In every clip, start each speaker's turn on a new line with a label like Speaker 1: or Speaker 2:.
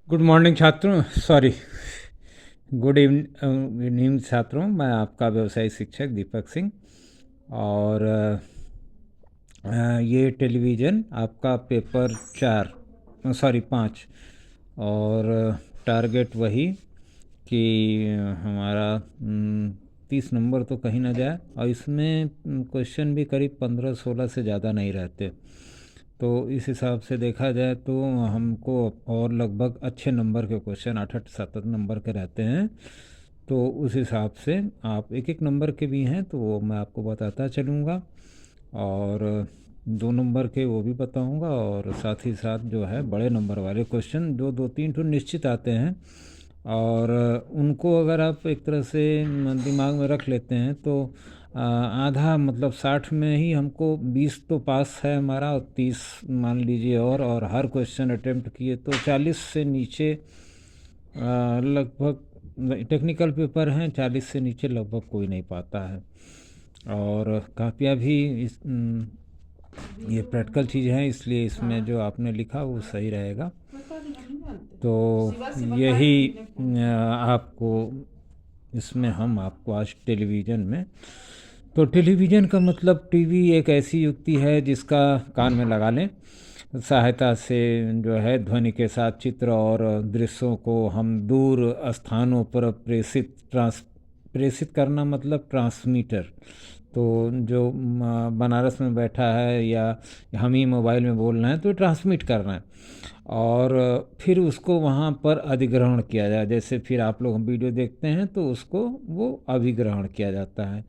Speaker 1: Good morning छात्रों, sorry, good evening छात्रों। मैं आपका व्यवसायिक शिक्षक दीपक सिंह। और ये टेलीविज़न आपका पेपर 4, सॉरी 5। और टारगेट वही कि हमारा 30 नंबर तो कहीं ना जाए, और इसमें क्वेश्चन भी करीब 15-16 से ज़्यादा नहीं रहते। तो इस हिसाब से देखा जाए तो हमको और लगभग अच्छे नंबर के क्वेश्चन 8-8 7 नंबर के रहते हैं। तो उस हिसाब से आप एक एक नंबर के भी हैं तो वो मैं आपको बताता चलूँगा, और 2 नंबर के वो भी बताऊँगा, और साथ ही साथ जो है बड़े नंबर वाले क्वेश्चन जो 2-3 तो निश्चित आते हैं। और उनको अगर आप एक तरह से दिमाग में रख लेते हैं तो आधा मतलब 60 में ही हमको 20 तो पास है हमारा, और 30 मान लीजिए। और हर क्वेश्चन अटेम्प्ट किए तो 40 से नीचे लगभग टेक्निकल पेपर हैं, 40 से नीचे लगभग कोई नहीं पाता है। और कापियाँ भी ये प्रैक्टिकल चीज़ है, इसलिए इसमें जो आपने लिखा वो सही रहेगा। तो यही आपको इसमें हम आपको आज टेलीविज़न में, तो टेलीविज़न का मतलब टीवी एक ऐसी युक्ति है जिसका कान में लगा लें सहायता से जो है ध्वनि के साथ चित्र और दृश्यों को हम दूर स्थानों पर प्रेषित करना, मतलब ट्रांसमीटर। तो जो बनारस में बैठा है या हम ही मोबाइल में बोल रहे हैं तो ट्रांसमिट कर रहे हैं, और फिर उसको वहाँ पर अधिग्रहण किया जाए। जैसे फिर आप लोग वीडियो देखते हैं तो उसको वो अभिग्रहण किया जाता है।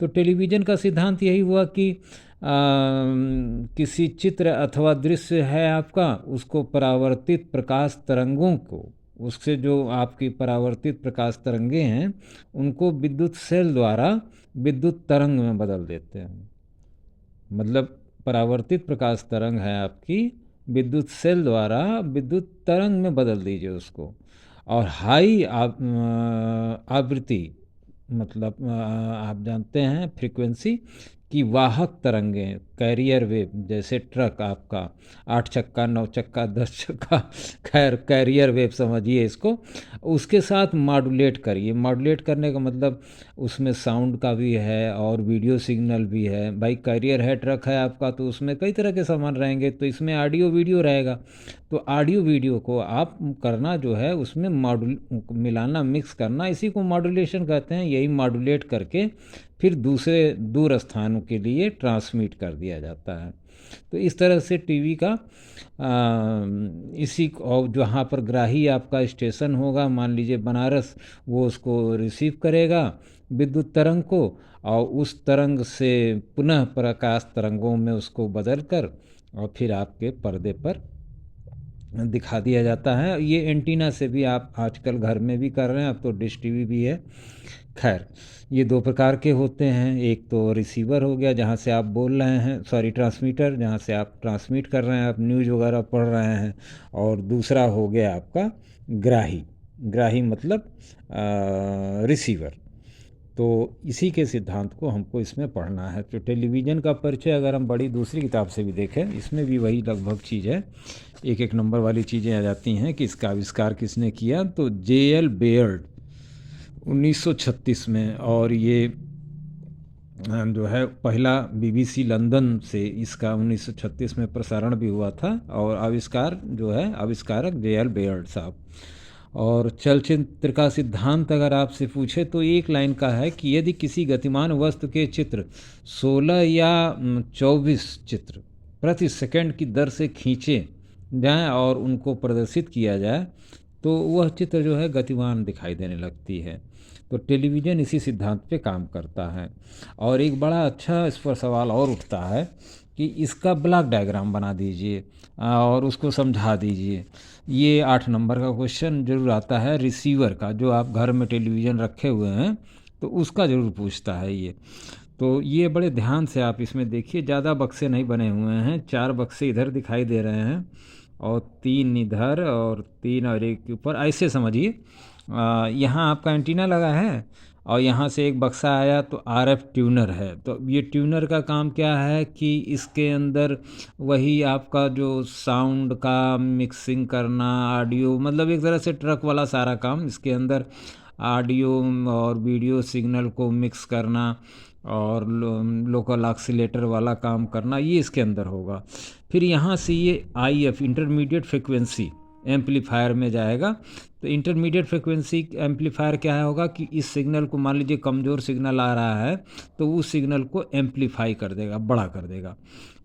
Speaker 1: तो टेलीविज़न का सिद्धांत यही हुआ कि किसी चित्र अथवा दृश्य है आपका, उसको परावर्तित प्रकाश तरंगों को, उससे जो आपकी परावर्तित प्रकाश तरंगे हैं उनको विद्युत सेल द्वारा विद्युत तरंग में बदल देते हैं। मतलब परावर्तित प्रकाश तरंग है आपकी, विद्युत सेल द्वारा विद्युत तरंग में बदल दीजिए उसको। और हाई आवृत्ति, मतलब आप जानते हैं फ्रीक्वेंसी की वाहक तरंगें, कैरियर वेव, जैसे ट्रक आपका 8 चक्का 9 चक्का 10 चक्का, खैर कैरियर वेव समझिए इसको, उसके साथ मॉड्यूलेट करिए। मॉड्यूलेट करने का मतलब उसमें साउंड का भी है और वीडियो सिग्नल भी है। भाई कैरियर है, ट्रक है आपका, तो उसमें कई तरह के सामान रहेंगे, तो इसमें ऑडियो वीडियो रहेगा। तो ऑडियो वीडियो को आप करना जो है उसमें मॉड्यूल मिलाना, मिक्स करना, इसी को मॉड्यूलेशन कहते हैं। यही मॉड्यूलेट करके फिर दूसरे दूर स्थानों के लिए ट्रांसमिट कर दिया जाता है। तो इस तरह से टीवी का इसी और जहाँ पर ग्राही आपका स्टेशन होगा, मान लीजिए बनारस, वो उसको रिसीव करेगा विद्युत तरंग को, और उस तरंग से पुनः प्रकाश तरंगों में उसको बदल कर और फिर आपके पर्दे पर दिखा दिया जाता है। ये एंटीना से भी आप आजकल घर में भी कर रहे हैं, अब तो डिश टीवी भी है। खैर, ये 2 प्रकार के होते हैं। एक तो रिसीवर हो गया जहाँ से आप बोल रहे हैं, सॉरी ट्रांसमीटर, जहाँ से आप ट्रांसमिट कर रहे हैं, आप न्यूज़ वगैरह पढ़ रहे हैं। और दूसरा हो गया आपका ग्राही। ग्राही मतलब रिसीवर। तो इसी के सिद्धांत को हमको इसमें पढ़ना है। तो टेलीविज़न का परिचय अगर हम बड़ी दूसरी किताब से भी देखें, इसमें भी वही लगभग चीज़ है। एक एक नंबर वाली चीज़ें आ जाती हैं कि इसका आविष्कार किसने किया। तो J.L. बेयर्ड 1936 में, और ये जो है पहला BBC लंदन से इसका 1936 में प्रसारण भी हुआ था। और आविष्कार जो है, आविष्कारक J.L. बेयर्ड साहब। और चलचित्र का सिद्धांत अगर आपसे पूछे तो एक लाइन का है कि यदि किसी गतिमान वस्तु के चित्र 16 या 24 चित्र प्रति सेकंड की दर से खींचे जाएं और उनको प्रदर्शित किया जाए तो वह चित्र जो है गतिमान दिखाई देने लगती है। तो टेलीविज़न इसी सिद्धांत पे काम करता है। और एक बड़ा अच्छा इस पर सवाल और उठता है कि इसका ब्लॉक डायग्राम बना दीजिए और उसको समझा दीजिए। ये 8 नंबर का क्वेश्चन जरूर आता है रिसीवर का, जो आप घर में टेलीविज़न रखे हुए हैं तो उसका ज़रूर पूछता है ये। तो ये बड़े ध्यान से आप इसमें देखिए, ज़्यादा बक्से नहीं बने हुए हैं, 4 बक्से इधर दिखाई दे रहे हैं और 3 इधर और 3 और 1 के ऊपर, ऐसे समझिए। यहाँ आपका एंटीना लगा है और यहाँ से एक बक्सा आया तो RF ट्यूनर है। तो ये ट्यूनर का काम क्या है कि इसके अंदर वही आपका जो साउंड का मिक्सिंग करना, ऑडियो, मतलब एक तरह से ट्रक वाला सारा काम इसके अंदर, ऑडियो और वीडियो सिग्नल को मिक्स करना और लोकल ऑक्सीलेटर वाला काम करना, ये इसके अंदर होगा। फिर यहाँ से ये IF इंटरमीडिएट फ्रिक्वेंसी एम्पलीफायर में जाएगा। तो इंटरमीडिएट फ्रिक्वेंसी एम्पलीफायर क्या होगा कि इस सिग्नल को, मान लीजिए कमज़ोर सिग्नल आ रहा है तो उस सिग्नल को एम्पलीफाई कर देगा, बड़ा कर देगा।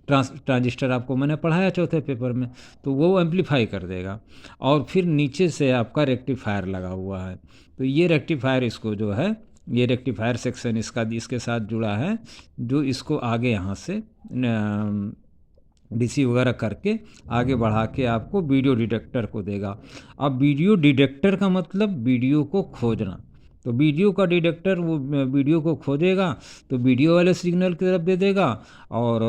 Speaker 1: ट्रांजिस्टर आपको मैंने पढ़ाया चौथे पेपर में, तो वो एम्पलीफाई कर देगा। और फिर नीचे से आपका रेक्टिफायर लगा हुआ है, तो ये रेक्टिफायर इसको जो है, ये रेक्टिफायर सेक्शन इसके साथ जुड़ा है, जो इसको आगे यहाँ से DC वगैरह करके आगे बढ़ा के आपको वीडियो डिटेक्टर को देगा। अब वीडियो डिटेक्टर का मतलब वीडियो को खोजना। तो वीडियो का डिटेक्टर वो वीडियो को खोजेगा तो वीडियो वाले सिग्नल की तरफ दे देगा, और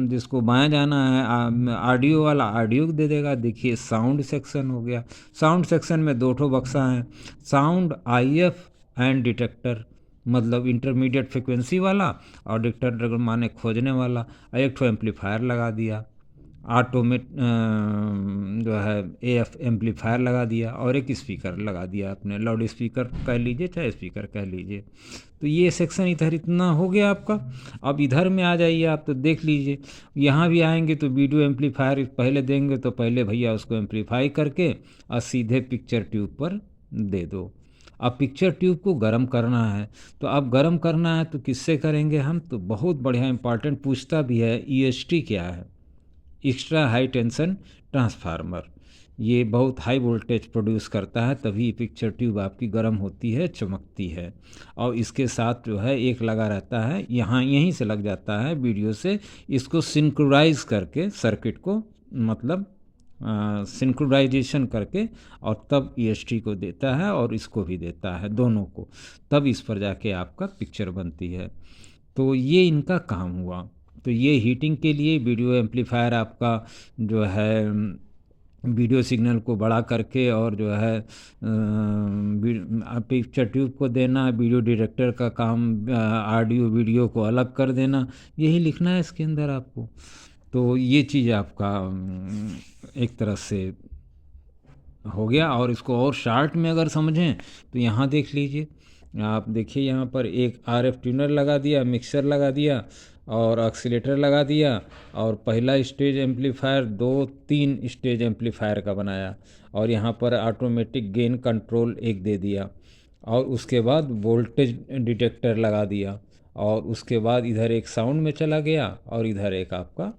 Speaker 1: जिसको बाएं जाना है ऑडियो वाला ऑडियो दे देगा। देखिए साउंड सेक्शन हो गया। साउंड सेक्शन में 2 ठो बक्सा हैं, साउंड IF एंड डिटेक्टर, मतलब इंटरमीडिएट फ्रिक्वेंसी वाला, और डिटेक्टर माने खोजने वाला। एक ठो एम्पलीफायर लगा दिया, ऑटोमेट जो है AF एम्पलीफायर लगा दिया, और एक स्पीकर लगा दिया, अपने लाउड स्पीकर कह लीजिए चाहे स्पीकर कह लीजिए। तो ये सेक्शन इधर इतना हो गया आपका। अब इधर में आ जाइए आप, तो देख लीजिए यहाँ भी आएंगे तो वीडियो एम्पलीफायर पहले देंगे, तो पहले भैया उसको एम्पलीफाई करके और सीधे पिक्चर ट्यूब पर दे दो। अब पिक्चर ट्यूब को गर्म करना है, तो अब गर्म करना है तो किससे करेंगे हम, तो बहुत बढ़िया इंपॉर्टेंट पूछता भी है, EHT क्या है, एक्स्ट्रा हाई टेंशन ट्रांसफार्मर। ये बहुत हाई वोल्टेज प्रोड्यूस करता है, तभी पिक्चर ट्यूब आपकी गर्म होती है, चमकती है। और इसके साथ जो है एक लगा रहता है, यहाँ यहीं से लग जाता है वीडियो से, इसको सिंक्रोनाइज करके सर्किट को, मतलब सिंक्रोनाइजेशन करके, और तब EHT को देता है और इसको भी देता है, दोनों को, तब इस पर जाके आपका पिक्चर बनती है। तो ये इनका काम हुआ। तो ये हीटिंग के लिए वीडियो एम्पलीफायर आपका जो है वीडियो सिग्नल को बड़ा करके, और जो है पिक्चर ट्यूब को देना, वीडियो डिटेक्टर का काम ऑडियो वीडियो को अलग कर देना, यही लिखना है इसके अंदर आपको। तो ये चीज़ आपका एक तरह से हो गया। और इसको और शार्ट में अगर समझें तो यहाँ देख लीजिए आप, देखिए यहाँ पर एक RF ट्यूनर लगा दिया, मिक्सर लगा दिया और ऑक्सीलेटर लगा दिया, और पहला स्टेज एम्पलीफायर 2-3 स्टेज एम्पलीफायर का बनाया, और यहाँ पर ऑटोमेटिक गेन कंट्रोल एक दे दिया, और उसके बाद वोल्टेज डिटेक्टर लगा दिया, और उसके बाद इधर एक साउंड में चला गया, और इधर एक आपका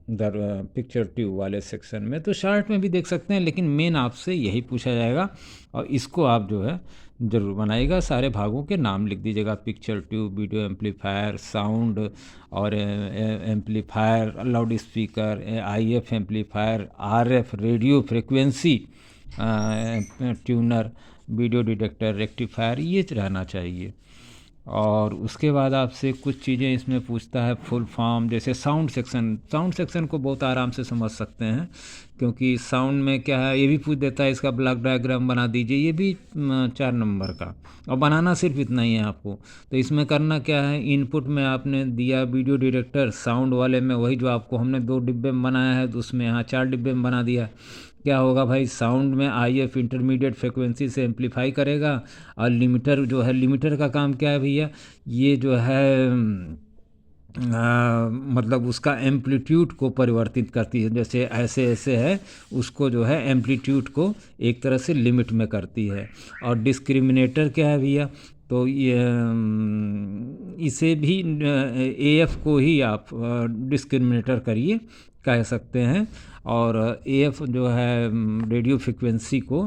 Speaker 1: इधर पिक्चर ट्यूब वाले सेक्शन में। तो शार्ट में भी देख सकते हैं, लेकिन मेन आपसे यही पूछा जाएगा, और इसको आप जो है ज़रूर बनाइएगा। सारे भागों के नाम लिख दीजिएगा, picture tube, video amplifier, sound और amplifier, loud speaker, IF amplifier, RF radio frequency tuner, video detector, rectifier, ये रहना चाहिए। और उसके बाद आपसे कुछ चीज़ें इसमें पूछता है, फुल फॉर्म, जैसे साउंड सेक्शन। साउंड सेक्शन को बहुत आराम से समझ सकते हैं, क्योंकि साउंड में क्या है, ये भी पूछ देता है इसका ब्लॉक डायग्राम बना दीजिए, ये भी 4 नंबर का, और बनाना सिर्फ इतना ही है आपको। तो इसमें करना क्या है, इनपुट में आपने दिया वीडियो डिटेक्टर, साउंड वाले में वही जो आपको हमने 2 डिब्बे में बनाया है, तो उसमें यहाँ 4 डिब्बे में बना दिया। क्या होगा भाई, साउंड में IF इंटरमीडिएट फ्रिक्वेंसी से एम्पलीफाई करेगा, और लिमिटर जो है, लिमिटर का काम क्या है भैया, ये जो है मतलब उसका एम्पलीट्यूड को परिवर्तित करती है, जैसे ऐसे ऐसे है, उसको जो है एम्पलीट्यूड को एक तरह से लिमिट में करती है। और डिस्क्रिमिनेटर क्या है भैया, तो ये इसे भी AF को ही आप डिस्क्रिमिनेटर करिए कह सकते हैं, और AF जो है रेडियो फ्रिक्वेंसी को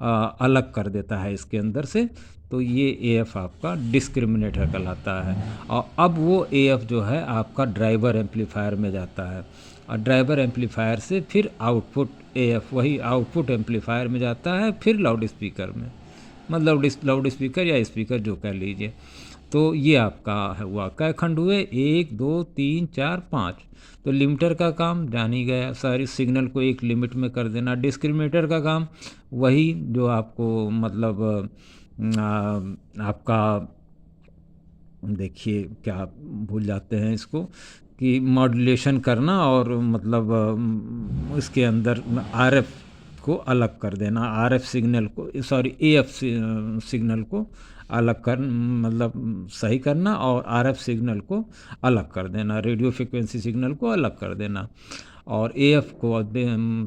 Speaker 1: अलग कर देता है इसके अंदर से, तो ये AF आपका डिस्क्रिमिनेटर कहलाता है। और अब वो AF जो है आपका ड्राइवर एम्पलीफायर में जाता है, और ड्राइवर एम्पलीफायर से फिर आउटपुट AF वही आउटपुट एम्पलीफायर में जाता है, फिर लाउड स्पीकर में, मतलब लाउड स्पीकर या स्पीकर जो कह लीजिए। तो ये आपका हुआ, कै खंड हुए, 1 2 3 4 5। तो लिमिटर का काम जान ही गया, सारी सिग्नल को एक लिमिट में कर देना। डिस्क्रिमिनेटर का काम वही जो आपको मतलब आपका देखिए क्या भूल जाते हैं इसको कि मॉड्यूलेशन करना और मतलब इसके अंदर आरएफ को अलग कर देना, आरएफ सिग्नल को, सॉरी एएफ सिग्नल को अलग कर, मतलब सही करना, और आरएफ सिग्नल को अलग कर देना, रेडियो फ्रिक्वेंसी सिग्नल को अलग कर देना, और एएफ को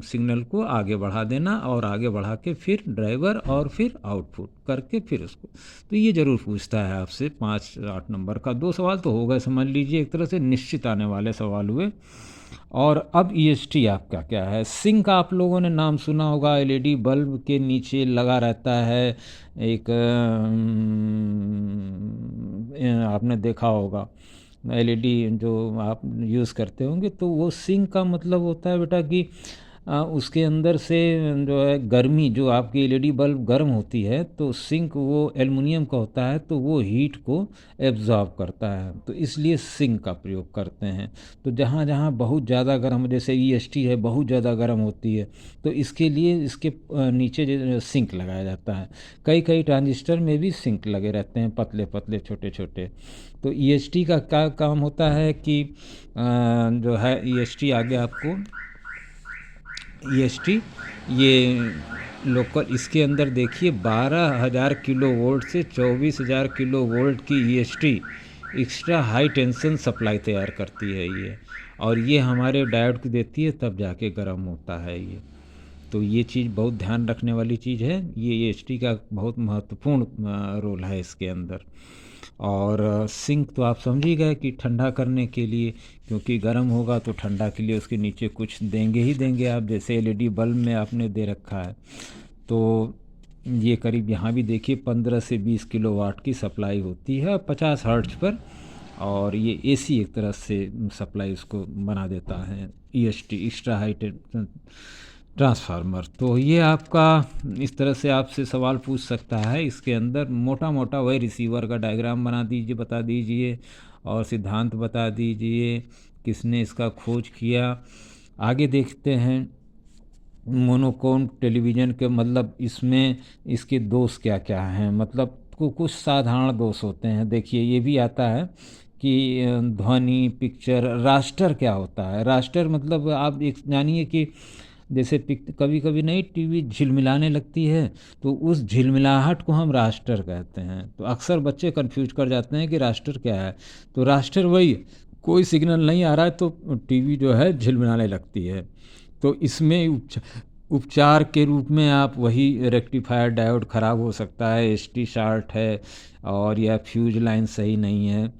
Speaker 1: सिग्नल को आगे बढ़ा देना, और आगे बढ़ा के फिर ड्राइवर और फिर आउटपुट करके फिर उसको। तो ये ज़रूर पूछता है आपसे 5-8 नंबर का। 2 सवाल तो हो गए, समझ लीजिए एक तरह से निश्चित आने वाले सवाल हुए। और अब ईएसटी आपका क्या है। सिंक आप लोगों ने नाम सुना होगा, एलईडी बल्ब के नीचे लगा रहता है एक, आपने देखा होगा एलईडी जो आप यूज़ करते होंगे, तो वो सिंक का मतलब होता है बेटा कि उसके अंदर से जो है गर्मी, जो आपकी एलईडी बल्ब गर्म होती है तो सिंक वो एल्युमिनियम का होता है तो वो हीट को एब्जॉर्ब करता है, तो इसलिए सिंक का प्रयोग करते हैं। तो जहाँ जहाँ बहुत ज़्यादा गर्म, जैसे ईएसटी है बहुत ज़्यादा गर्म होती है, तो इसके लिए इसके नीचे सिंक लगाया जाता है। कई कई ट्रांजिस्टर में भी सिंक लगे रहते हैं, पतले पतले छोटे छोटे। तो ईएसटी का क्या काम होता है कि जो है ईएसटी आगे आपको ईएसटी ये लोकल, इसके अंदर देखिए 12,000 किलो वोल्ट से 24,000 किलो वोल्ट की EST extra high tension supply तैयार करती है ये, और ये हमारे डायोड को देती है, तब जाके गर्म होता है ये। तो ये चीज़ बहुत ध्यान रखने वाली चीज़ है, ये ईएसटी का बहुत महत्वपूर्ण रोल है इसके अंदर। और सिंक तो आप समझ ही गए कि ठंडा करने के लिए, क्योंकि गर्म होगा तो ठंडा के लिए उसके नीचे कुछ देंगे ही देंगे आप, जैसे एलईडी बल्ब में आपने दे रखा है। तो ये करीब यहाँ भी देखिए 15 से 20 किलोवाट की सप्लाई होती है 50 हर्ट्ज पर, और ये एसी एक तरह से सप्लाई उसको बना देता है, ईएसटी एक्स्ट्रा हाई ट्रांसफार्मर। तो ये आपका इस तरह से आपसे सवाल पूछ सकता है। इसके अंदर मोटा मोटा वही रिसीवर का डायग्राम बना दीजिए, बता दीजिए, और सिद्धांत बता दीजिए किसने इसका खोज किया। आगे देखते हैं मोनोक्रोम टेलीविज़न के, मतलब इसमें इसके दोष क्या क्या हैं, मतलब कुछ साधारण दोष होते हैं। देखिए ये भी आता है कि ध्वनि, पिक्चर, रास्टर क्या होता है। रास्टर मतलब आप एक जानिए कि जैसे कभी कभी नहीं टीवी झिलमिलाने लगती है, तो उस झिलमिलाहट को हम रास्टर कहते हैं। तो अक्सर बच्चे कंफ्यूज कर जाते हैं कि रास्टर क्या है। तो रास्टर वही, कोई सिग्नल नहीं आ रहा है तो टीवी जो है झिलमिलाने लगती है। तो इसमें उपचार के रूप में आप वही रेक्टिफायर डायोड ख़राब हो सकता है, एसटी शार्ट है, और या फ्यूज लाइन सही नहीं है।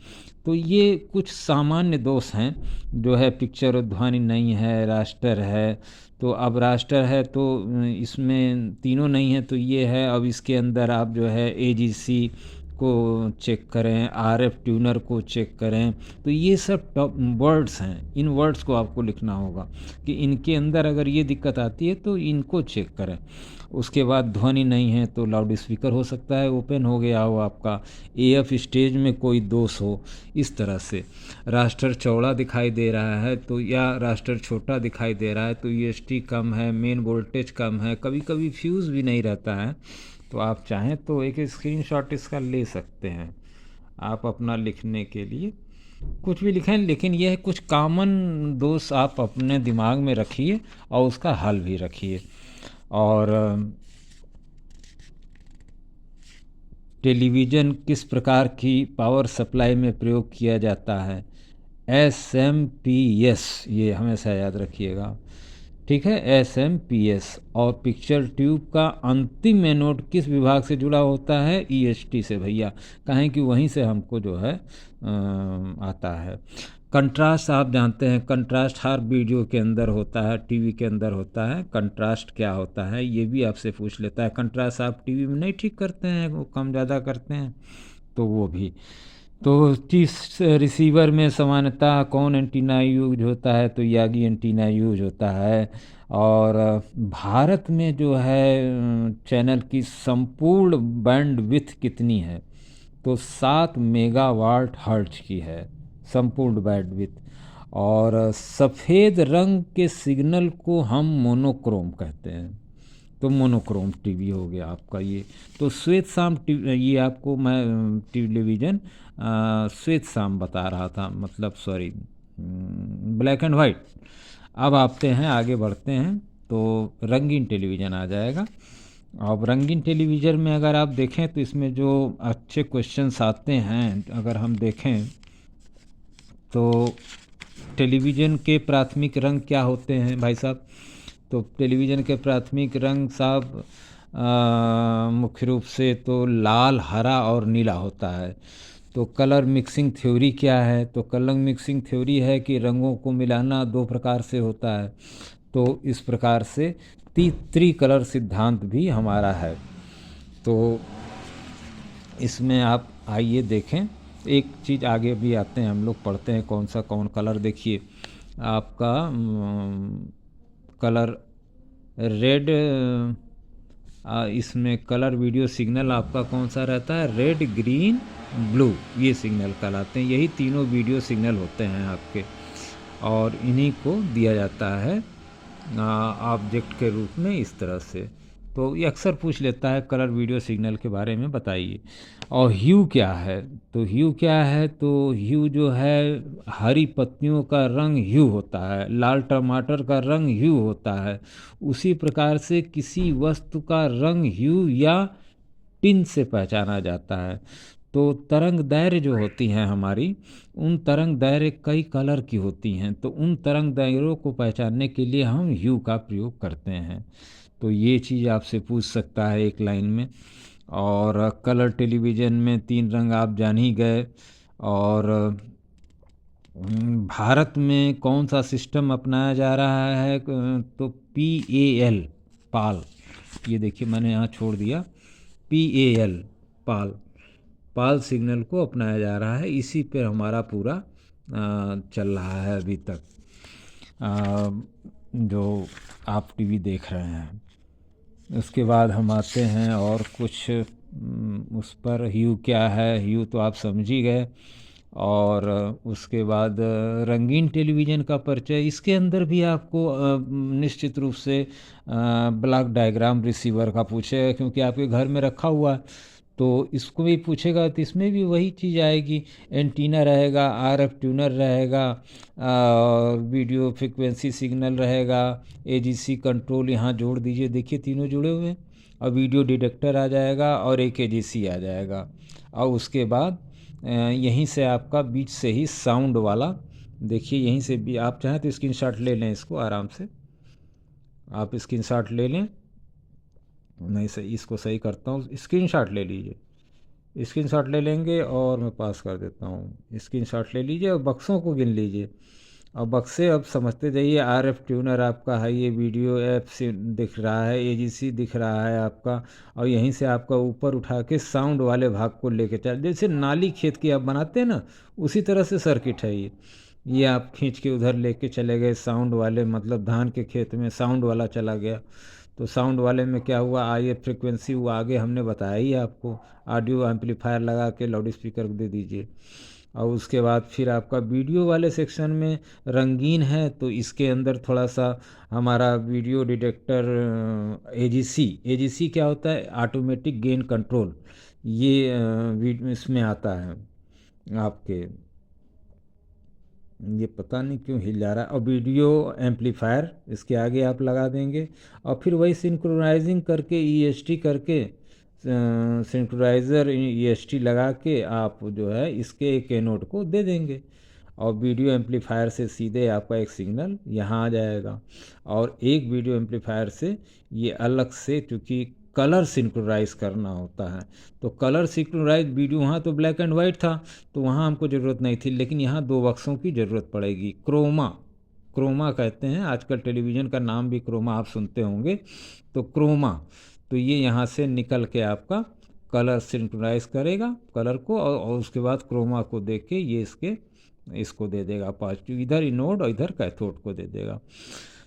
Speaker 1: तो ये कुछ सामान्य दोष हैं जो है। पिक्चर और ध्वनि नहीं है, रास्टर है, तो अब रास्टर है तो इसमें तीनों नहीं है तो ये है। अब इसके अंदर आप जो है एजीसी को चेक करें, आरएफ ट्यूनर को चेक करें। तो ये सब वर्ड्स हैं, इन वर्ड्स को आपको लिखना होगा कि इनके अंदर अगर ये दिक्कत आती है तो इनको चेक करें। उसके बाद ध्वनि नहीं है तो लाउड स्पीकर हो सकता है ओपन हो गया हो आपका, एएफ स्टेज में कोई दोष हो, इस तरह से। रास्टर चौड़ा दिखाई दे रहा है तो, या रास्टर छोटा दिखाई दे रहा है तो ईएसटी कम है, मेन वोल्टेज कम है, कभी कभी फ्यूज़ भी नहीं रहता है। तो आप चाहें तो एक स्क्रीनशॉट इसका ले सकते हैं आप अपना लिखने के लिए, कुछ भी लिखें, लेकिन यह है कुछ कॉमन दोष आप अपने दिमाग में रखिए और उसका हल भी रखिए। और टेलीविज़न किस प्रकार की पावर सप्लाई में प्रयोग किया जाता है। SMPS, ये हमेशा याद रखिएगा, ठीक है, SMPS। और पिक्चर ट्यूब का अंतिम एनोड किस विभाग से जुड़ा होता है। EST से भैया, कहें कि वहीं से हमको जो है आता है। कंट्रास्ट आप जानते हैं, कंट्रास्ट हर वीडियो के अंदर होता है, टीवी के अंदर होता है। कंट्रास्ट क्या होता है ये भी आपसे पूछ लेता है। कंट्रास्ट आप टीवी में नहीं ठीक करते हैं, वो कम ज़्यादा करते हैं, तो वो भी। तो किस रिसीवर में सामान्यतः कौन एंटीना यूज होता है, तो यागी एंटीना यूज होता है। और भारत में जो है चैनल की संपूर्ण बैंड विड्थ कितनी है, तो 7 मेगावाट हर्ट्ज की है संपूर्ण बैंड विड्थ। और सफ़ेद रंग के सिग्नल को हम मोनोक्रोम कहते हैं। तो मोनोक्रोम टीवी हो गया आपका ये। तो श्वेत शाम ये आपको मैं टेलीविज़न श्वेत शाम बता रहा था, मतलब सॉरी ब्लैक एंड वाइट। अब आते हैं, आगे बढ़ते हैं, तो रंगीन टेलीविज़न आ जाएगा। अब रंगीन टेलीविज़न में अगर आप देखें तो इसमें जो अच्छे क्वेश्चंस आते हैं, अगर हम देखें तो टेलीविज़न के प्राथमिक रंग क्या होते हैं भाई साहब? तो टेलीविज़न के प्राथमिक रंग साहब मुख्य रूप से तो लाल, हरा और नीला होता है। तो कलर मिक्सिंग थ्योरी क्या है? तो कलर मिक्सिंग थ्योरी है कि रंगों को मिलाना दो प्रकार से होता है। तो इस प्रकार से त्रिकलर सिद्धांत भी हमारा है। तो इसमें आप आइए देखें, एक चीज़ आगे भी आते हैं हम लोग, पढ़ते हैं कौन सा कौन कलर। देखिए आपका कलर रेड, इसमें कलर वीडियो सिग्नल आपका कौन सा रहता है? रेड, ग्रीन, ब्लू, ये सिग्नल कहलाते हैं। यही तीनों वीडियो सिग्नल होते हैं आपके, और इन्हीं को दिया जाता है ऑब्जेक्ट के रूप में इस तरह से। तो ये अक्सर पूछ लेता है कलर वीडियो सिग्नल के बारे में बताइए। और ह्यू क्या है? तो ह्यू क्या है? तो ह्यू जो है, हरी पत्तियों का रंग ह्यू होता है, लाल टमाटर का रंग ह्यू होता है। उसी प्रकार से किसी वस्तु का रंग ह्यू या टिन से पहचाना जाता है। तो तरंग दैर्घ्य जो होती हैं हमारी, उन तरंग दैर्घ्य कई कलर की होती हैं। तो उन तरंग दैर्घ्यों को पहचानने के लिए हम ह्यू का प्रयोग करते हैं। तो ये चीज़ आपसे पूछ सकता है एक लाइन में। और कलर टेलीविज़न में 3 रंग आप जान ही गए। और भारत में कौन सा सिस्टम अपनाया जा रहा है? तो PAL, पाल, ये देखिए मैंने यहाँ छोड़ दिया, PAL, पाल सिग्नल को अपनाया जा रहा है। इसी पर हमारा पूरा चल रहा है अभी तक, जो आप टीवी देख रहे हैं। उसके बाद हम आते हैं और कुछ उस पर। ह्यू क्या है? ह्यू तो आप समझ ही गए। और उसके बाद रंगीन टेलीविज़न का परिचय। इसके अंदर भी आपको निश्चित रूप से ब्लॉक डायग्राम रिसीवर का पूछेगा, क्योंकि आपके घर में रखा हुआ है। तो इसको भी पूछेगा, तो इसमें भी वही चीज़ आएगी। एंटीना रहेगा, RF ट्यूनर रहेगा, वीडियो फ्रिक्वेंसी सिग्नल रहेगा, AGC कंट्रोल यहाँ जोड़ दीजिए, देखिए तीनों जुड़े हुए हैं। और वीडियो डिटेक्टर आ जाएगा और एक AGC आ जाएगा। और उसके बाद यहीं से आपका बीच से ही साउंड वाला, देखिए यहीं से भी आप चाहें तो स्क्रीनशॉट ले लें, इसको आराम से आप स्क्रीनशॉट ले लें। नहीं सही, इसको सही करता हूँ, स्क्रीनशॉट ले लीजिए, स्क्रीनशॉट ले लेंगे और मैं पास कर देता हूँ। स्क्रीनशॉट ले लीजिए और बक्सों को गिन लीजिए। और बक्से अब समझते जाइए। RF ट्यूनर आपका है, ये वीडियो ऐप से दिख रहा है, AGC दिख रहा है आपका। और यहीं से आपका ऊपर उठा के साउंड वाले भाग को लेके चल, जैसे नाली खेत की आप बनाते हैं ना, उसी तरह से सर्किट है ये आप खींच के उधर लेके चले गए साउंड वाले, मतलब धान के खेत में साउंड वाला चला गया। तो साउंड वाले में क्या हुआ? IF फ्रिक्वेंसी वो आगे हमने बताया ही आपको। ऑडियो एम्पलीफायर लगा के लाउड स्पीकर दे दीजिए। और उसके बाद फिर आपका वीडियो वाले सेक्शन में रंगीन है, तो इसके अंदर थोड़ा सा हमारा वीडियो डिटेक्टर AGC क्या होता है? ऑटोमेटिक गेन कंट्रोल, ये इसमें आता है आपके। ये पता नहीं क्यों हिल जा रहा है। और वीडियो एम्पलीफायर इसके आगे आप लगा देंगे। और फिर वही सिंक्रोनाइजिंग करके EST करके, सिंक्रोनाइज़र EST लगा के आप जो है इसके एक एनोड को दे देंगे। और वीडियो एम्पलीफायर से सीधे आपका एक सिग्नल यहाँ आ जाएगा। और एक वीडियो एम्पलीफायर से ये अलग से, क्योंकि कलर सिंक्रोनाइज करना होता है, तो कलर सिंक्रोनाइज वीडियो, वहाँ तो ब्लैक एंड वाइट था तो वहाँ हमको ज़रूरत नहीं थी, लेकिन यहाँ 2 बक्सों की ज़रूरत पड़ेगी। क्रोमा कहते हैं, आजकल टेलीविज़न का नाम भी क्रोमा आप सुनते होंगे। तो क्रोमा, तो ये यहाँ से निकल के आपका कलर सिंक्रोनाइज करेगा कलर को, और उसके बाद क्रोमा को देख के ये इसको दे देगा पॉजिटिव, इधर इनोड और इधर कैथोड को दे देगा।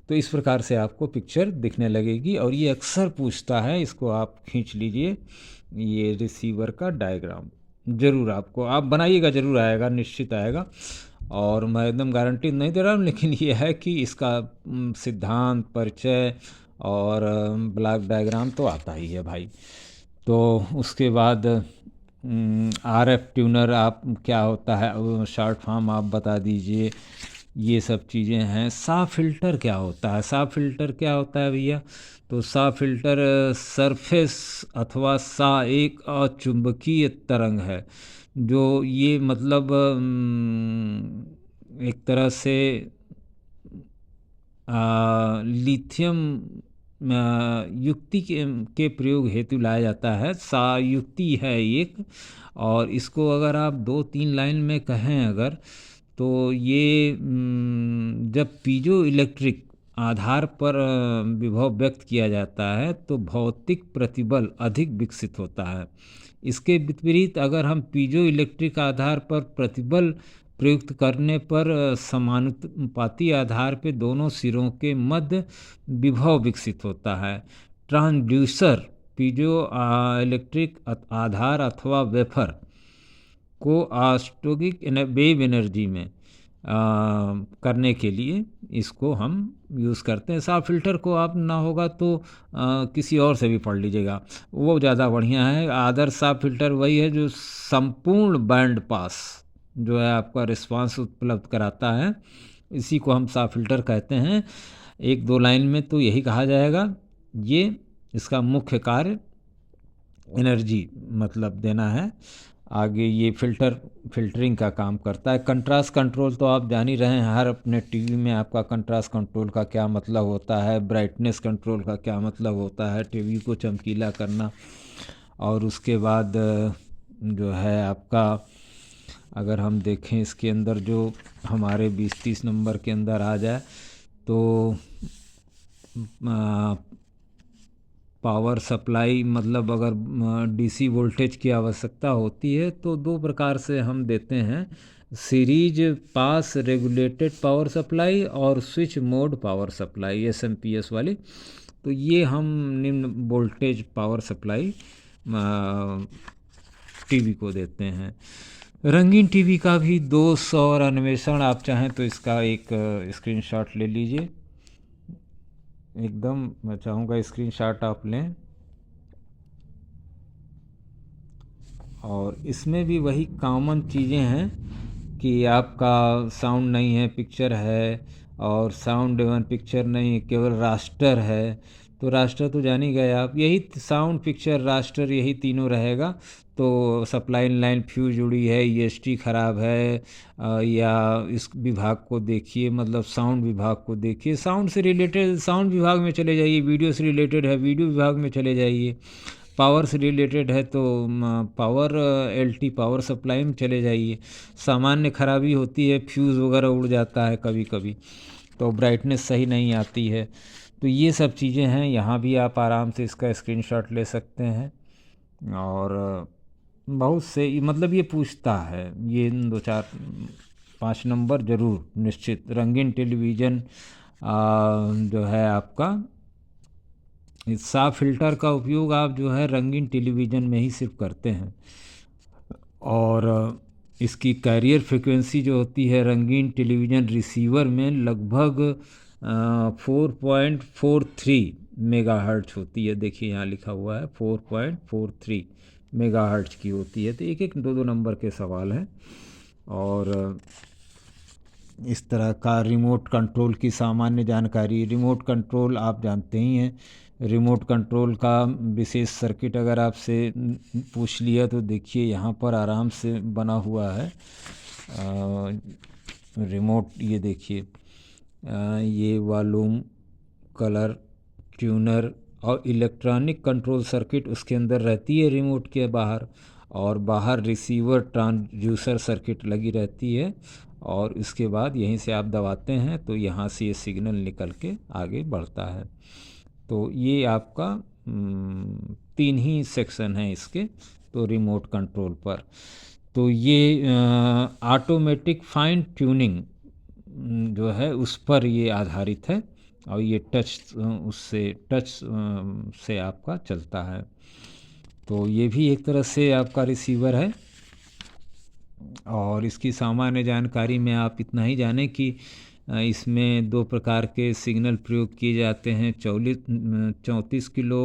Speaker 1: तो इस प्रकार से आपको पिक्चर दिखने लगेगी। और ये अक्सर पूछता है, इसको आप खींच लीजिए, ये रिसीवर का डायग्राम ज़रूर आपको, आप बनाइएगा, ज़रूर आएगा, निश्चित आएगा। और मैं एकदम गारंटी नहीं दे रहा हूँ, लेकिन ये है कि इसका सिद्धांत, परिचय और ब्लॉक डायग्राम तो आता ही है भाई। तो उसके बाद RF ट्यूनर आप क्या होता है, शॉर्ट फॉर्म आप बता दीजिए। ये सब चीज़ें हैं। सा फिल्टर क्या होता है? सा फिल्टर क्या होता है भैया? तो सा फिल्टर सरफेस अथवा सा एक अचुंबकीय तरंग है, जो ये मतलब एक तरह से लिथियम युक्ति के प्रयोग हेतु लाया जाता है। सा युक्ति है एक, और इसको अगर आप 2-3 लाइन में कहें अगर, तो ये जब पीजो इलेक्ट्रिक आधार पर विभव व्यक्त किया जाता है तो भौतिक प्रतिबल अधिक विकसित होता है। इसके विपरीत अगर हम पीजो इलेक्ट्रिक आधार पर प्रतिबल प्रयुक्त करने पर समानुपाती आधार पे दोनों सिरों के मध्य विभव विकसित होता है। ट्रांसड्यूसर पीजो इलेक्ट्रिक आधार अथवा वेफर को आस्टोगिक वेव एनर्जी में करने के लिए इसको हम यूज़ करते हैं। सा फिल्टर को आप ना होगा तो किसी और से भी पढ़ लीजिएगा, वो ज़्यादा बढ़िया है। आदर्श सा फिल्टर वही है जो संपूर्ण बैंड पास जो है आपका रिस्पांस उपलब्ध कराता है, इसी को हम सा फिल्टर कहते हैं। 1-2 लाइन में तो यही कहा जाएगा। ये इसका मुख्य कार्य एनर्जी मतलब देना है। आगे ये फिल्टरिंग का काम करता है। कंट्रास्ट कंट्रोल तो आप जान ही रहे हैं, हर अपने टीवी में आपका कंट्रास्ट कंट्रोल का क्या मतलब होता है, ब्राइटनेस कंट्रोल का क्या मतलब होता है, टीवी को चमकीला करना। और उसके बाद जो है आपका, अगर हम देखें इसके अंदर जो हमारे 20-30 नंबर के अंदर आ जाए तो पावर सप्लाई, मतलब अगर डीसी वोल्टेज की आवश्यकता होती है तो 2 प्रकार से हम देते हैं, सीरीज पास रेगुलेटेड पावर सप्लाई और switch mode power supply, SMPS वाली। तो ये हम निम्न वोल्टेज पावर सप्लाई टीवी को देते हैं। रंगीन टीवी का भी दोष और अन्वेषण, आप चाहें तो इसका एक स्क्रीनशॉट ले लीजिए। एकदम मैं चाहूँगा स्क्रीनशॉट आप लें, और इसमें भी वही कॉमन चीज़ें हैं कि आपका साउंड नहीं है, पिक्चर है, और साउंड एवं पिक्चर नहीं, केवल रास्टर है। तो रास्टर तो जान ही गए आप, यही साउंड पिक्चर रास्टर यही तीनों रहेगा। तो सप्लाई लाइन फ्यूज जुड़ी है, EST ख़राब है, या इस विभाग को देखिए, मतलब साउंड विभाग को देखिए, साउंड से रिलेटेड साउंड विभाग में चले जाइए, वीडियो से रिलेटेड है वीडियो विभाग में चले जाइए, पावर से रिलेटेड है तो पावर LT पावर सप्लाई में चले जाइए। सामान्य खराबी होती है, फ्यूज़ वगैरह उड़ जाता है कभी कभी, तो ब्राइटनेस सही नहीं आती है। तो ये सब चीज़ें हैं, यहाँ भी आप आराम से इसका स्क्रीनशॉट ले सकते हैं। और बहुत से मतलब ये पूछता है, ये 2-4-5 नंबर ज़रूर निश्चित। रंगीन टेलीविज़न जो है आपका, इस सा फिल्टर का उपयोग आप जो है रंगीन टेलीविज़न में ही सिर्फ करते हैं। और इसकी कैरियर फ्रिक्वेंसी जो होती है रंगीन टेलीविज़न रिसीवर में लगभग 4.43 मेगाहर्ट्ज होती है। देखिए यहाँ लिखा हुआ है 4.43 मेगाहर्ट्ज की होती है। तो 1-1, 2-2 नंबर के सवाल हैं। और इस तरह का रिमोट कंट्रोल की सामान्य जानकारी। रिमोट कंट्रोल आप जानते ही हैं, रिमोट कंट्रोल का विशेष सर्किट अगर आपसे पूछ लिया तो देखिए यहाँ पर आराम से बना हुआ है रिमोट। ये देखिए ये वॉल्यूम, कलर, ट्यूनर और इलेक्ट्रॉनिक कंट्रोल सर्किट उसके अंदर रहती है रिमोट के बाहर, और बाहर रिसीवर ट्रांसड्यूसर सर्किट लगी रहती है। और इसके बाद यहीं से आप दबाते हैं तो यहाँ से ये सिग्नल निकल के आगे बढ़ता है। तो ये आपका 3 ही सेक्शन है इसके, तो रिमोट कंट्रोल पर। तो ये ऑटोमेटिक फाइन ट्यूनिंग जो है उस पर ये आधारित है, और ये टच से आपका चलता है। तो ये भी एक तरह से आपका रिसीवर है। और इसकी सामान्य जानकारी में आप इतना ही जानें कि इसमें 2 प्रकार के सिग्नल प्रयोग किए जाते हैं, 34 kilo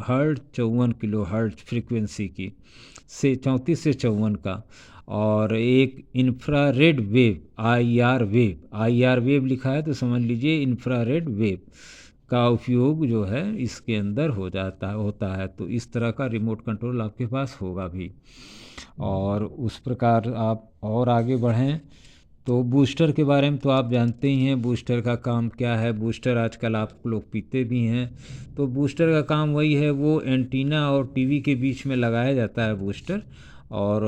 Speaker 1: hertz 54 kilo hertz frequency की, से 34 से 54 का। और एक infrared wave, I R wave लिखा है तो समझ लीजिए इंफ्रारेड वेव का उपयोग जो है इसके अंदर होता है। तो इस तरह का रिमोट कंट्रोल आपके पास होगा भी। और उस प्रकार आप और आगे बढ़ें तो बूस्टर के बारे में तो आप जानते ही हैं, बूस्टर का काम क्या है। बूस्टर आजकल आप लोग पीते भी हैं, तो बूस्टर का काम वही है, वो एंटीना और टीवी के बीच में लगाया जाता है बूस्टर। और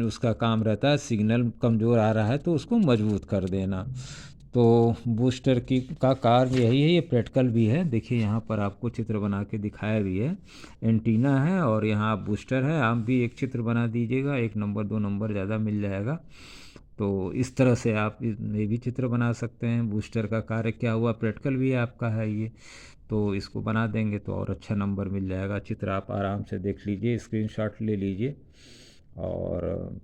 Speaker 1: उसका काम रहता है सिग्नल कमज़ोर आ रहा है तो उसको मजबूत कर देना। तो बूस्टर का कार्य यही है। ये प्रैक्टिकल भी है, देखिए यहाँ पर आपको चित्र बना के दिखाया भी है। एंटीना है और यहाँ बूस्टर है। आप भी एक चित्र बना दीजिएगा, 1 नंबर 2 नंबर ज़्यादा मिल जाएगा। तो इस तरह से आप ये भी चित्र बना सकते हैं। बूस्टर का कार्य क्या हुआ, प्रैक्टिकल भी आपका है ये, तो इसको बना देंगे तो और अच्छा नंबर मिल जाएगा। चित्र आप आराम से देख लीजिए, स्क्रीनशॉट ले लीजिए, और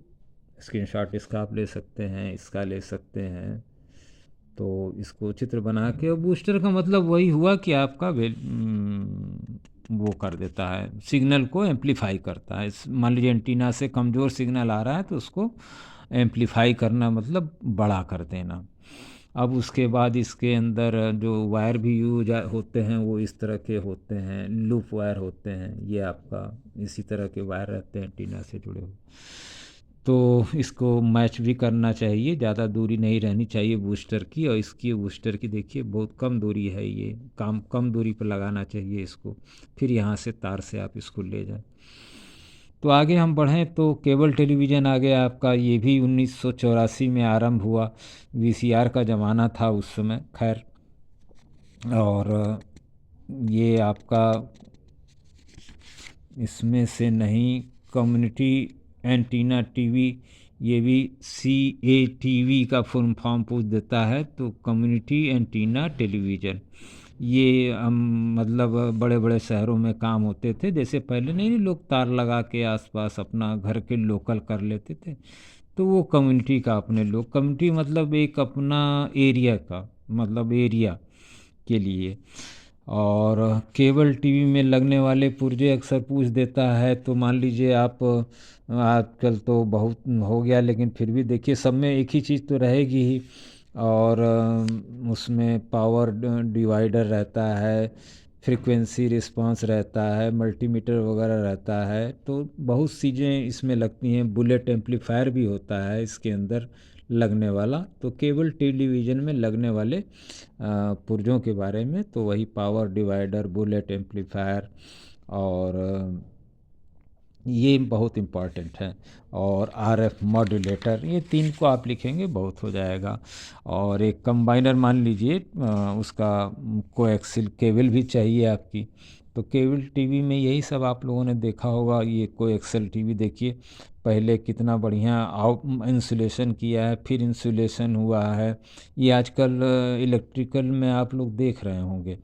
Speaker 1: स्क्रीनशॉट इसका आप ले सकते हैं, इसका ले सकते हैं। तो इसको चित्र बना के, और बूस्टर का मतलब वही हुआ कि आपका वो कर देता है, सिग्नल को एम्पलीफाई करता है। मान लीजिए एंटीना से कमज़ोर सिग्नल आ रहा है तो उसको एम्पलीफाई करना मतलब बड़ा कर देना। अब उसके बाद इसके अंदर जो वायर भी यूज होते हैं वो इस तरह के होते हैं, लूप वायर होते हैं। ये आपका इसी तरह के वायर रहते हैं एंटीना से जुड़े हुए। तो इसको मैच भी करना चाहिए, ज़्यादा दूरी नहीं रहनी चाहिए बूस्टर की। और इसकी बूस्टर की देखिए बहुत कम दूरी है, ये कम दूरी पर लगाना चाहिए इसको। फिर यहाँ से तार से आप इसको ले जाएं। तो आगे हम बढ़ें तो केबल टेलीविज़न आ गया आपका। ये भी 1984 में आरंभ हुआ। वीसीआर का ज़माना था उस समय, खैर। और ये आपका इसमें से नहीं, कम्युनिटी एंटीना टीवी, ये भी CATV का फुल फॉर्म पूछ देता है, तो कम्युनिटी एंटीना टेलीविज़न। ये मतलब बड़े बड़े शहरों में काम होते थे। जैसे पहले नहीं लोग तार लगा के आसपास अपना घर के लोकल कर लेते थे, तो वो कम्युनिटी का अपने लोग, कम्युनिटी मतलब एक अपना एरिया का मतलब एरिया के लिए। और केबल टीवी में लगने वाले पुर्जे अक्सर पूछ देता है। तो मान लीजिए आप, आजकल तो बहुत हो गया लेकिन फिर भी देखिए सब में एक ही चीज़ तो रहेगी ही। और उसमें पावर डिवाइडर रहता है, फ्रीक्वेंसी रिस्पांस रहता है, मल्टीमीटर वगैरह रहता है। तो बहुत चीज़ें इसमें लगती हैं। बुलेट एम्पलीफायर भी होता है इसके अंदर लगने वाला। तो केबल टेलीविज़न में लगने वाले पुर्जों के बारे में तो वही पावर डिवाइडर, बुलेट एम्पलीफायर, और ये बहुत इम्पॉर्टेंट है। और RF मॉड्यूलेटर, ये 3 को आप लिखेंगे बहुत हो जाएगा। और एक कंबाइनर मान लीजिए, उसका कोएक्सियल केबल भी चाहिए आपकी। तो केबल टीवी में यही सब आप लोगों ने देखा होगा। ये कोएक्सियल टीवी देखिए, पहले कितना बढ़िया इंसुलेशन किया है, फिर इंसुलेशन हुआ है। ये आजकल इलेक्ट्रिकल में आप लोग देख रहे होंगे।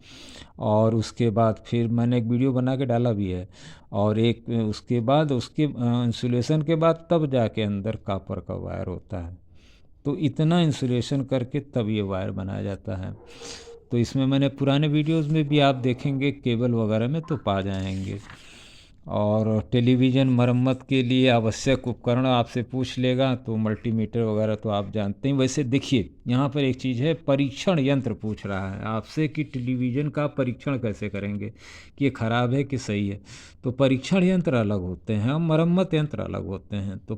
Speaker 1: और उसके बाद फिर मैंने एक वीडियो बना के डाला भी है। और एक उसके बाद उसके इंसुलेशन के बाद तब जाके अंदर कॉपर का वायर होता है। तो इतना इंसुलेशन करके तब ये वायर बनाया जाता है। तो इसमें मैंने पुराने वीडियोस में भी आप देखेंगे केबल वगैरह में तो पा जाएंगे। और टेलीविज़न मरम्मत के लिए आवश्यक उपकरण आपसे पूछ लेगा, तो मल्टीमीटर वगैरह तो आप जानते हैं। वैसे देखिए यहाँ पर एक चीज़ है, परीक्षण यंत्र पूछ रहा है आपसे कि टेलीविज़न का परीक्षण कैसे करेंगे, कि ये ख़राब है कि सही है। तो परीक्षण यंत्र अलग होते हैं और मरम्मत यंत्र अलग होते हैं। तो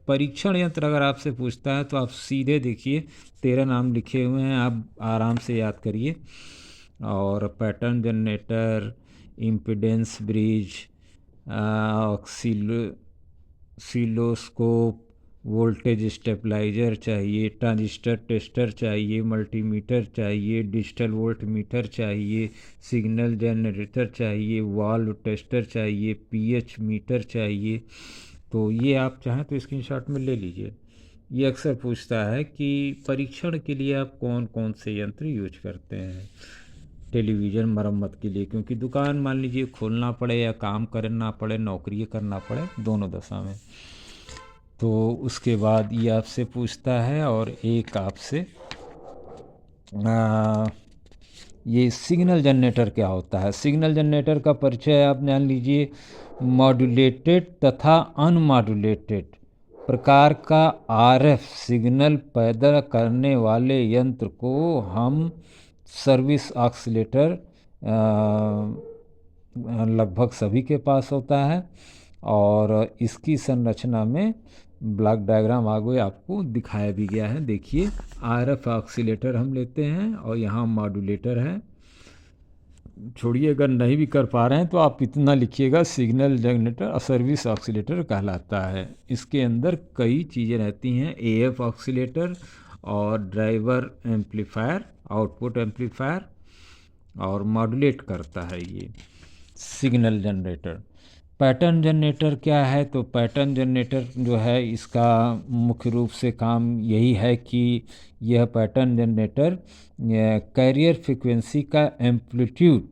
Speaker 1: परीक्षण यंत्र अगर आपसे पूछता है तो आप सीधे देखिए, 13 नाम लिखे हुए हैं, आप आराम से याद करिए। और pattern generator, impedance bridge, oscilloscope, voltage stabiliser चाहिए, ट्रांजिस्टर टेस्टर चाहिए, मल्टीमीटर चाहिए, डिजिटल वोल्ट मीटर चाहिए, सिग्नल जनरेटर चाहिए, वाल्व टेस्टर चाहिए, पीएच मीटर चाहिए। तो ये आप चाहें तो स्क्रीनशॉट में ले लीजिए। ये अक्सर पूछता है कि परीक्षण के लिए आप कौन कौन से यंत्र यूज करते हैं टेलीविज़न मरम्मत के लिए, क्योंकि दुकान मान लीजिए खोलना पड़े या काम करना पड़े, नौकरी करना पड़े, दोनों दशा में। तो उसके बाद ये आपसे पूछता है। और एक आपसे ये सिग्नल जनरेटर क्या होता है। सिग्नल जनरेटर का परिचय आप जान लीजिए। मॉड्यूलेटेड तथा अनमॉड्यूलेटेड प्रकार का आरएफ सिग्नल पैदा करने वाले यंत्र को हम सर्विस ऑसिलेटर लगभग सभी के पास होता है। और इसकी संरचना में ब्लॉक डायग्राम आगे आपको दिखाया भी गया है। देखिए, आरएफ ऑसिलेटर हम लेते हैं और यहाँ मॉड्यूलेटर है। छोड़िए, अगर नहीं भी कर पा रहे हैं तो आप इतना लिखिएगा, सिग्नल जनरेटर और सर्विस ऑसिलेटर कहलाता है। इसके अंदर कई चीज़ें रहती हैं, एएफ ऑसिलेटर और ड्राइवर एम्पलीफायर, आउटपुट एम्पलीफायर, और मॉड्यूलेट करता है ये सिग्नल जनरेटर। पैटर्न जनरेटर क्या है, तो पैटर्न जनरेटर जो है इसका मुख्य रूप से काम यही है कि यह पैटर्न जनरेटर कैरियर फ्रिक्वेंसी का एम्पलीट्यूड,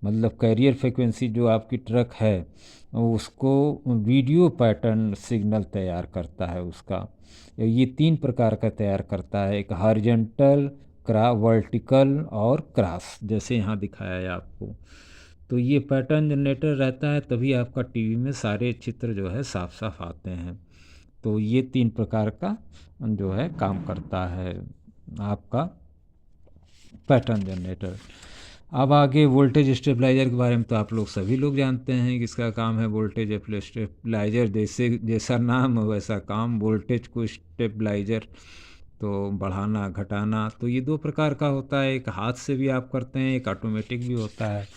Speaker 1: मतलब कैरियर फ्रिक्वेंसी जो आपकी ट्रक है उसको वीडियो पैटर्न सिग्नल तैयार करता है। उसका ये 3 प्रकार का तैयार करता है, एक हॉरिजॉन्टल, वर्टिकल और क्रॉस, जैसे यहाँ दिखाया है आपको। तो ये पैटर्न जनरेटर रहता है, तभी आपका टीवी में सारे चित्र जो है साफ साफ आते हैं। तो ये 3 प्रकार का जो है काम करता है आपका पैटर्न जनरेटर। अब आगे वोल्टेज स्टेबलाइजर के बारे में तो आप लोग सभी लोग जानते हैं कि इसका काम है वोल्टेज स्टेबलाइजर, जैसा नाम वैसा काम, वोल्टेज को स्टेबलाइजर तो बढ़ाना घटाना। तो ये 2 प्रकार का होता है, एक हाथ से भी आप करते हैं, एक ऑटोमेटिक भी होता है।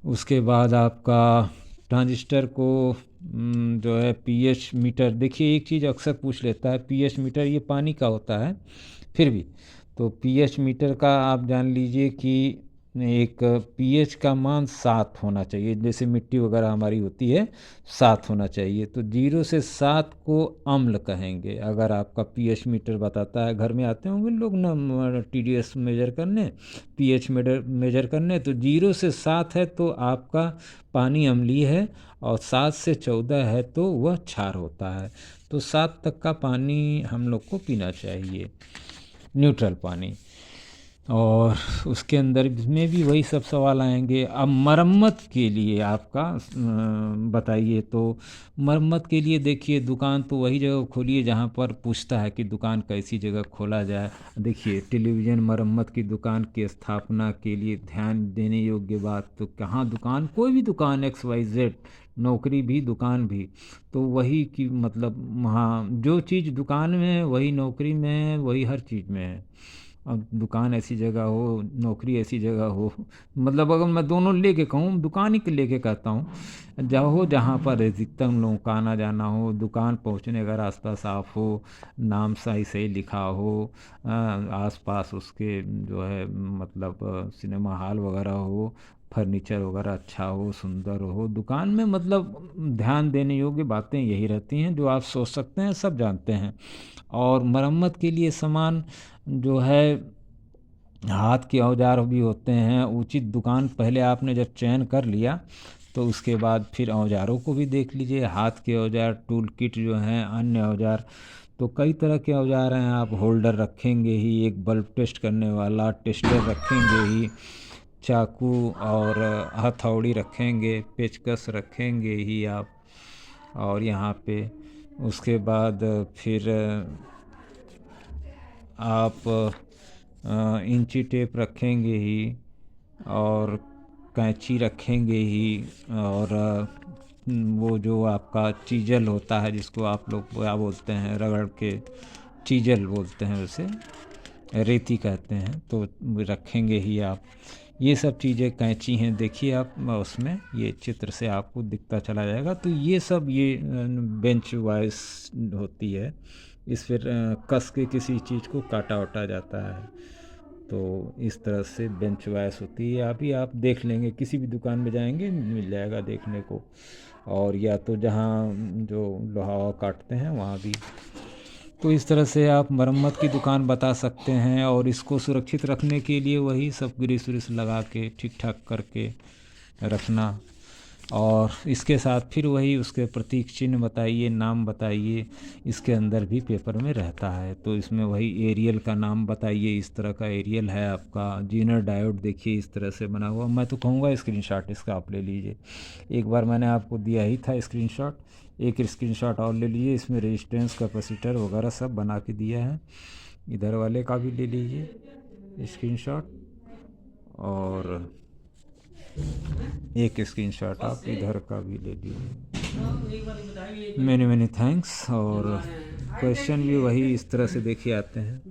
Speaker 1: उसके बाद आपका ट्रांजिस्टर को जो है पीएच मीटर, देखिए एक चीज़ अक्सर पूछ लेता है, पीएच मीटर ये पानी का होता है फिर भी, तो पीएच मीटर का आप जान लीजिए कि एक पीएच का मान 7 होना चाहिए, जैसे मिट्टी वगैरह हमारी होती है 7 होना चाहिए। तो 0 से 7 को अम्ल कहेंगे। अगर आपका पीएच मीटर बताता है, घर में आते होंगे लोग ना टीडीएस मेजर करने, पीएच मेजर करने, तो 0 से 7 है तो आपका पानी अम्लीय है, और 7 से 14 है तो वह क्षार होता है। तो 7 तक का पानी हम लोग को पीना चाहिए, न्यूट्रल पानी। और उसके अंदर में भी वही सब सवाल आएंगे। अब मरम्मत के लिए आपका बताइए, तो मरम्मत के लिए देखिए, दुकान तो वही जगह खोलिए जहाँ पर पूछता है कि दुकान कैसी जगह खोला जाए। देखिए, टेलीविज़न मरम्मत की दुकान की स्थापना के लिए ध्यान देने योग्य बात, तो कहाँ दुकान, कोई भी दुकान XYZ, नौकरी भी दुकान भी, तो वही की मतलब वहाँ जो चीज़ दुकान में है वही नौकरी में है, वही हर चीज़ में है। अब दुकान ऐसी जगह हो, नौकरी ऐसी जगह हो, मतलब अगर मैं दोनों लेके कहूँ, दुकान ही लेके कहता हूँ, जाओ जहाँ पर अधिकतम लोगों का आना जाना हो, दुकान पहुँचने का रास्ता साफ हो, नाम सही सही लिखा हो, आसपास उसके जो है मतलब सिनेमा हॉल वगैरह हो, फर्नीचर वगैरह अच्छा हो, सुंदर हो दुकान में, मतलब ध्यान देने योग्य बातें यही रहती हैं जो आप सोच सकते हैं, सब जानते हैं। और मरम्मत के लिए सामान जो है, हाथ के औजार भी होते हैं। उचित दुकान पहले आपने जब चयन कर लिया तो उसके बाद फिर औजारों को भी देख लीजिए, हाथ के औजार, टूल किट जो हैं, अन्य औजार, तो कई तरह के औजार हैं। आप होल्डर रखेंगे ही, एक बल्ब टेस्ट करने वाला टेस्टर रखेंगे ही, चाकू और हथौड़ी रखेंगे, पेचकस रखेंगे ही आप, और यहाँ पे उसके बाद फिर आप इंची टेप रखेंगे ही, और कैंची रखेंगे ही, और वो जो आपका चीजल होता है जिसको आप लोग क्या बोलते हैं, रगड़ के चीजल बोलते हैं, वैसे रेती कहते हैं, तो रखेंगे ही आप। ये सब चीज़ें कैंची हैं, देखिए आप उसमें ये चित्र से आपको दिखता चला जाएगा। तो ये सब ये बेंच वाइज होती है, इस फिर कस के किसी चीज़ को काटा वाटा जाता है, तो इस तरह से बेंच वाइज होती है। अभी आप देख लेंगे, किसी भी दुकान में जाएंगे मिल जाएगा देखने को, और या तो जहाँ जो लोहा काटते हैं वहाँ भी। तो इस तरह से आप मरम्मत की दुकान बता सकते हैं। और इसको सुरक्षित रखने के लिए वही सब ग्रीस व्रीस लगा के ठीक ठाक करके रखना, और इसके साथ फिर वही उसके प्रतीक चिन्ह बताइए, नाम बताइए, इसके अंदर भी पेपर में रहता है। तो इसमें वही एरियल का नाम बताइए, इस तरह का एरियल है आपका। जीनर डायोड देखिए इस तरह से बना हुआ। मैं तो कहूँगा स्क्रीनशॉट इसका आप ले लीजिए, एक बार मैंने आपको दिया ही था स्क्रीनशॉट, एक स्क्रीनशॉट और ले लीजिए। इसमें रेजिस्टेंस, कैपेसिटर वगैरह सब बना के दिया है। इधर वाले का भी ले लीजिए स्क्रीनशॉट, और एक स्क्रीनशॉट आप इधर का भी ले लीजिए। Many many thanks. और क्वेश्चन भी वही इस तरह से देखिए आते हैं।